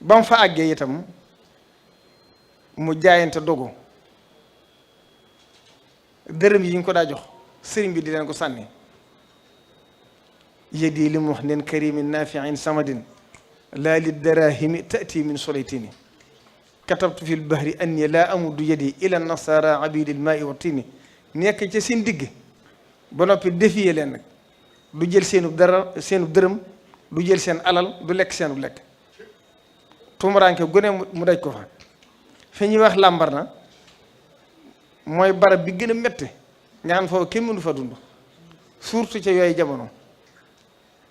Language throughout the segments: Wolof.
ba mu fa àggee itam mu jaayante dogu dërëm yi ñu ko daa jox sëriñ bi di leen ko sànni yedi li mu wax neen karimin nafiin samadin laa li darahimi tati min solaytini katabtu fi lbahri anni laa amudu yedi ila nasara abidil maai wa tini nekk ca seen digg ba noppi défier leen nag du jël seenub dërëm du jël seen alal du lekk seenub lekk tumuraanke gone mu daj ko fa fi ñuy wax làmbar na mooy barab bi gën a métti nga xam foofu kenn mënu fa dund surtout ca yooyu jamono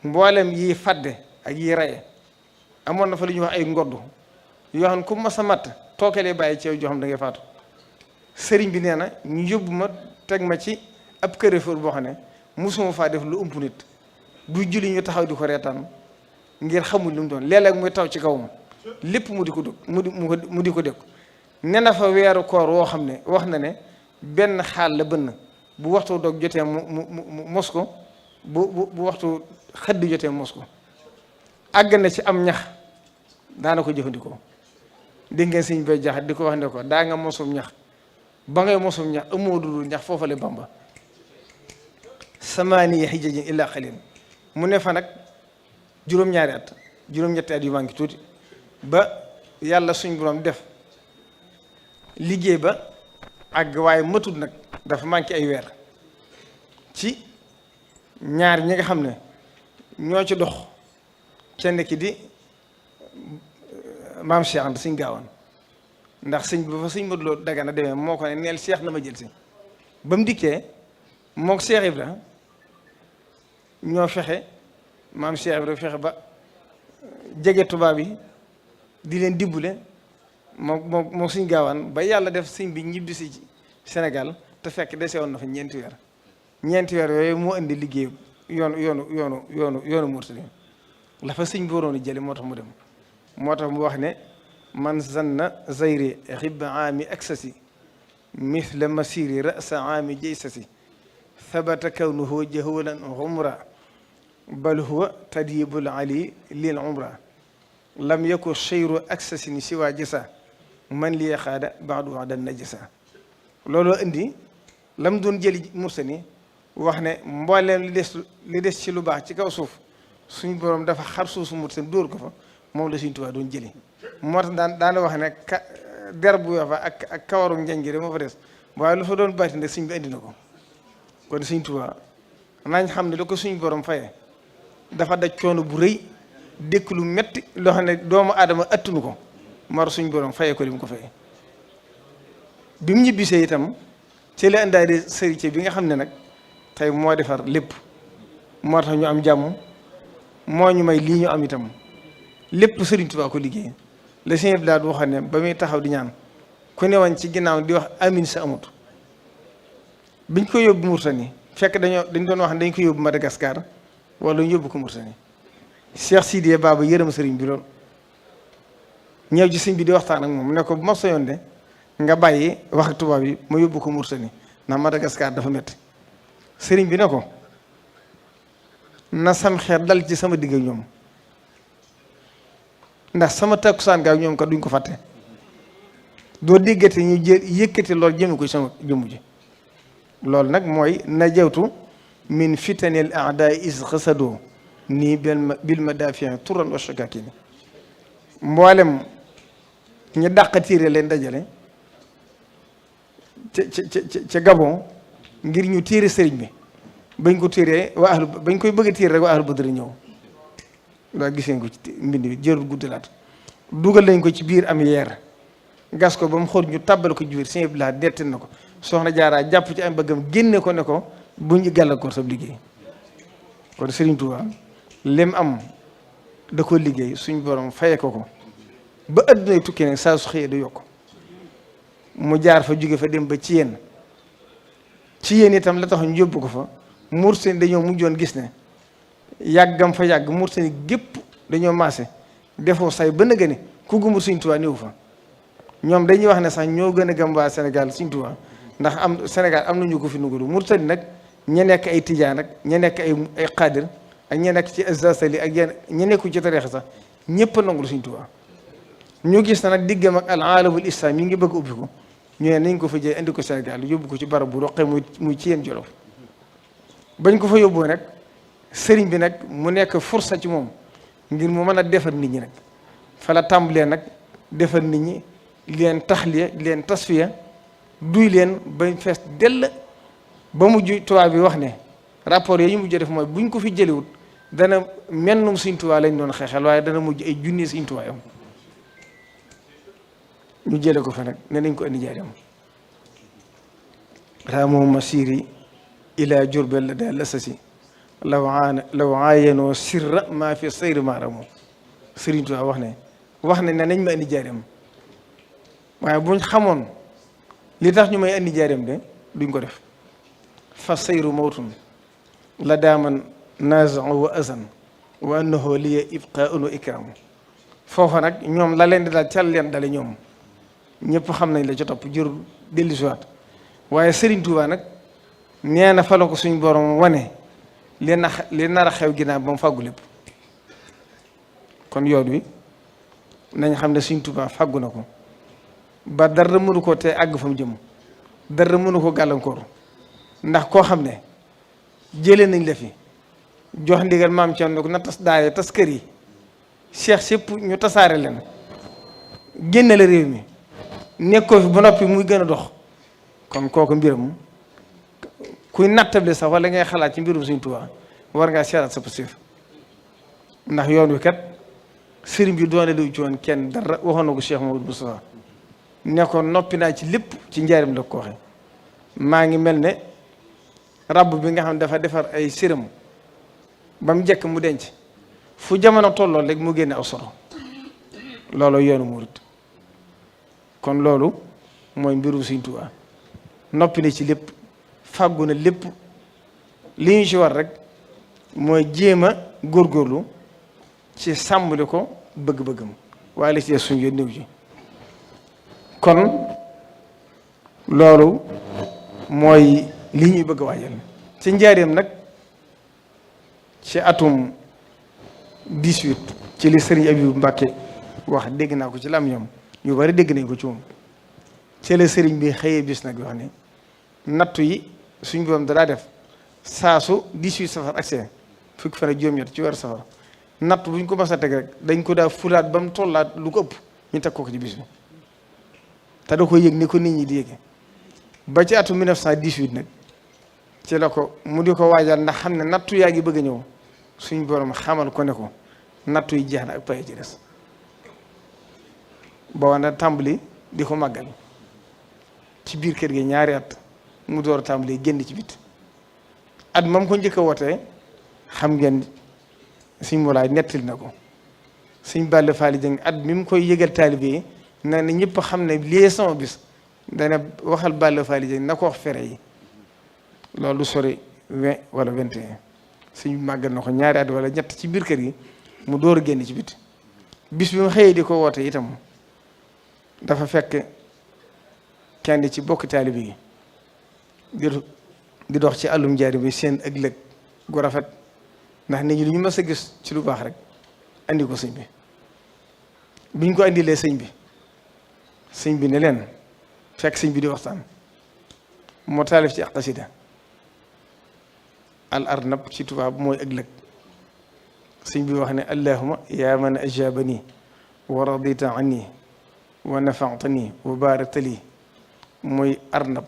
mboolem yi fadde ak yi raye amoon na fa lu ñuy wax ay ngodd yoo xam ne ku mas a matt tookelee bàyyi ci yow joo xam da ngay faatu sëriñ bi nee na ñu yóbbu ma teg ma ci ab këréfër boo xam ne mosuma faa def lu ëmp nit bu julli ñu taxaw di ko reetaan ngir xamul lu mu doon léeg-léeg muy taw ci kawam lépp mu di ko dëkk mu di ko dëkk ne na fa weeru koor woo xam ne wax na ne benn xaal la bënn bu waxtu doog jotee mu mos ko bu waxtu xëdd jotee mos ko àgg na ci am ñax daana ko jëfandikoo dégg ngeen sëñ bay jaxat di ko wax ne ko daa nga mosum ñax ba ngay mosum ñax amoo dudul ñax foofale Bamba samaaniya hijajin illa xalil mu ne fa nag juróom-ñaari at juróom-ñetti at yu manqué tuuti ba yàlla suñ borom def liggéey ba àgg waaye matul nag dafa manqué ay weer ci ñaar ñi nga xam ne ñoo ci dox kenn ki di maam Cheikh Anta sëñ Gaawaan ndax sëñ ba fa sëñ Modou Lo Dagana demee moo ko ne neel Cheikh na ma jël si ba mu dikkee mook Cheikh Ibra ñoo fexe maam Cheikh Ibra fexe ba jege tubaab yi di leen dimbule moo sëñ Gaawaan ba yàlla def sëñ bi ñibbi si Sénégal te fekk dese woon na fa ñeenti weer yooyu moo indi liggéey yoonu Mourtani la fa sëñ bi waroon jële moo tax mu dem moo tax mu wax ne man zanna zayri xibba aami aksasi mithla masiri rasa aami jaysasi thabata kawnuhu jahwalan umra bal huwa tadyibul ali lil umra lam yakun cheyru aksasin siwa jasa man li xaada baadu wax dan najasa looloo indi lam doon jëli Mourtani wax ne mbooleem li des ci lu baax ci kaw suuf suñ borom dafa xar suusu Mourtani dóor ko fa moom la Sëñ Tuubaa doon jëli moo tax daana wax ne der bu weex fa ak kawaru njañ gi moo fa des waaye lu fa doon bàyyi ne sëñ bi indi na ko kon Sëñ Tuubaa nañ xam ne lu ko suñ borom fayee dafa daj coono bu rëy dëkk lu metti loo xam ne doomu aadama attunu ko mar suñ borom fayee ko li mu ko fayee bi mu ñibbisee itam ci la indaale sëriñ bi nga xam ne nag tey moo defar lépp moo tax ñu am jàmm moo ñu may lii ñu am itam lépp Sëriñ Tuubaa ko liggéey la sëñ bi daal di waxoon ne ba muy taxaw di ñaan ku ne woon ci ginnaaw di wax amin sa amut biñ ko yóbbu Mourtani fekk dañ doon wax ne dañ ko yóbbu Madagascar wala ñu yóbbu ko Mourtani Cheikh Sidiye Baba yërëm sëriñ bi lool ñëw ci sëñ bi di waxtaan ak moom ne ko bu ma soyoon de nga bàyyi wax ak tubaab yi ma yóbbu ko Mourtani ndax Madagascar dafa métti sëriñ bi ne ko na sam xeer dal ci sama digg ak ñoom ndax sama takkusaan gaaw ñoom kat duñ ko fàtte doo déggate ñu yëkkati loolu jëme ko sama jëmm ji loolu nag mooy najawtu min fitanil aada is xasadoo nii bil madafia turan wa shakakini mboolem ñu dàq tiire leen dajale ca Gabon ngir ñu tiire sëriñ bi bañ ko tiiree bañ koy bëgg a tiire rek waa ahlu badri ñëw loolu gis ngeen ko ci mbind bi jërul guddalaat dugal nañ ko ci biir am yeer gas ko ba mu xool ñu tàbbal ko ci biir sëñ bi laa dettin na ko soxna Jaaraa jàpp ci am bëggam génne ko ne ko bu ñu gàllankoor sa liggéey kon Sëriñ Tuubaa lim am da ko liggéey suñ borom faye ko ba addunay tukki nag saa su xëyee da yokk mu jaar fa jóge fa dem ba ci yéen itam la tax ñu yóbbu ko fa Mourtani dañoo mujjoon gis ne yàggam fa yàgg Mourtani gépp dañoo maase defoo say ba nëgë ne ku gëmul Sëriñ Tuubaa néew fa ñoom dañuy wax ne sax ñoo gën a gëm waa Sénégal Sëriñ Tuubaa ndax Sénégal am nañu ko fi nugulu Mourtani nag ña nekk ay tijaan ak ña nekk ay xaadir ak ña nekk ci azasali ak ña nekku ci tariixa sax ñëpp a nangul Sëriñ Tuubaa ñu gis na nag diggam ak al aalamul islam yi ngi bëgg ubbi ko ñu ne nañ ko fa jël indi ko Sénégal yóbbu ko ci barab bu roqee muy ci yéen Jolof bañ ko fa yóbboo nag sëriñ bi nag mu nekk fursa ci moom ngir mu mën a defar nit ñi nag fa la tàmbalee nag defar nit ñi leen taxliya leen tasfiya duy leen bañ fees dell ba mujj tubaab bi wax ne rapport yi ñu mujj def mooy buñ ko fi jëliwut dana mennum Sëriñ Tuubaa lañ doon xeexal waaye dana mujj ay junni Sëriñ Tuubaa yam ñu jële ko fa nag ne nañ ko indi Njaaréem raamoo masiri ila Jurbel la daal lasasi law aayanoo sirra maa fi sayri maaramoo Sëriñ Tuubaa wax ne nañ ma indi Njaaréem waaye buñ xamoon li tax ñu may indi Njaaréem de duñ ko def fa sayru mawtun la daaman naazan wa azan wa annahu liya ibqaa'un wa ikraamu foofa nag ñoom la leen di daal cal leen dale ñoom ñëpp xam nañ la ca topp jur dellu siwaat waaye Serigne Touba nag nee na fa la ko suñ borom wane li nar a xew ginnaaw ba mu fàggu lépp kon yoon wi nañ xam ne Serigne Touba fàggu na ko ba dara mënu ko te àgg fa mu jëm dara mënu ko gàllankoor ndax koo xam ne jëlee nañ la fi jox ndigal maam Thierno ko na tas daare tas kër yi cheikh sépp ñu tasaare leen génne la réew mi nekkoo fi ba noppi muy gën a dox kon kooku mbiram kuy nattable sax wala ngay xalaat ci mbirum Sëriñ Tuubaa war ngaa seeraat sa passif ndax yoon wi kat sëriñ bi doone lu ci woon kenn dara waxoon na ko Cheikh Mamadou Moustapha ne ko noppi naa ci lépp ci njaarim la ko waxe maa ngi mel ne rabb bi nga xam ne dafa defar ay séram ba mu njëkk mu denc fu jamono tolloo rek mu génne aw soro loolu yoonu murit kon loolu mooy mbiru Sëriñ Tuubaa noppi na ci lépp fàggu na lépp li ñu ci war rek mooy jéem a góorgóorlu ci sàmmali ko bëgg-bëggam waaye la ci suñ yoon néew ji kon loolu mooy li ñuy bëgg a waajal ci njaareem nag ci atum 18 ci li Sëriñ Abibu Mbàkke wax dégg naa ko ci lam ñoom ñu bari dégg nañ ko ci moom ci la sëriñ bi xëyee bis nag wax ne nattu yi suñ borom daa def saa su 18 safar accès fukki fan ak juróom-ñett ci weeru safar natt buñ ko mas a teg rek dañ ko daa fulaat ba mu tollaat lu ko ëpp ñu teg ko ci bis bi te da ko yëg ni ko nit ñi di yëge ba ci atum 1918 nag ci la ko mu di ko waajal ndax xam ne nattu yaa ngi bëgg a ñëw suñ borom xamal ko ne ko nattu yi jeex na ak pay ci des boo na tàmbali di ko màggal ci biir kër gi ñaari at mu door a tàmbali génn ci bit at moom ko njëkk a wootee xam ngeen suñ molaay nettali na ko suñ Balla Faali Jëng at mi mu koy yëgal taalibe yi na ne ñëpp xam ne lii sama bis dana waxal Balla Faali Jëng na ko wax fere yi loolu sori 20 wala 21 suñ màggal na ko ñaari at wala ñett ci biir kër gi mu door a génn ci bit bis bi mu xëyee di ko woote itam dafa fekk kenn ci bokk taalibe yi di dox ci àllum jaari bi seen ëllëg gu rafet ndax nit ñi lu ñu mës a gis ci lu baax rek andi ko sëñ bi biñ ko andilee sëñ bi ne leen fekk sëñ bi di waxtaan moo taalif ci ak xasida al arnab ci tubaab mooy ëllëg sëñ bi wax ne allahuma yaa man ajabani wa radita anni wa nafaatani wa barakta li mooy arnab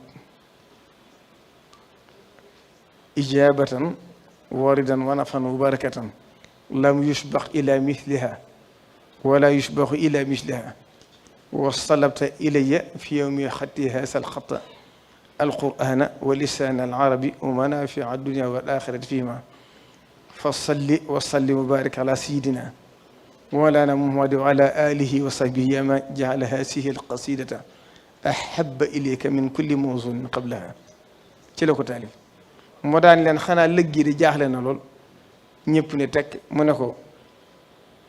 ijabatan waridan wa nafan wa barakatan lam yushbax ila misliha wala yushbaxu ila misliha wa salabta ilaya fi yowmi xatti haasa alxata alqurana wa lisaan alarabi wa manafia dunia wal axirati fihima fa salli wa sallim wa barik ala sayidina mawlana muhammad wa ala alihi wa sahbihi ama jaala hasihi alqasidata ahaba ilayka min kulli mawzunin qablaha ci la ko taalif moo daan leen xanaa lëggi di jaaxle na lool ñëpp ne tekk mu ne ko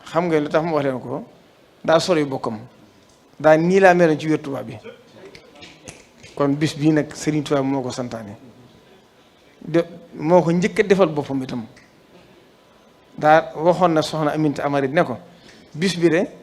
xam nga lu tax mu wax leen ko daa sori bokkam daa nii laa meloon ci wér tubaab bi kon bis bii nag Serigne Touba moo ko santaane moo ko njëkk a defal boppam itam daa waxoon na soxna Aminta Amari ne ko bis bi de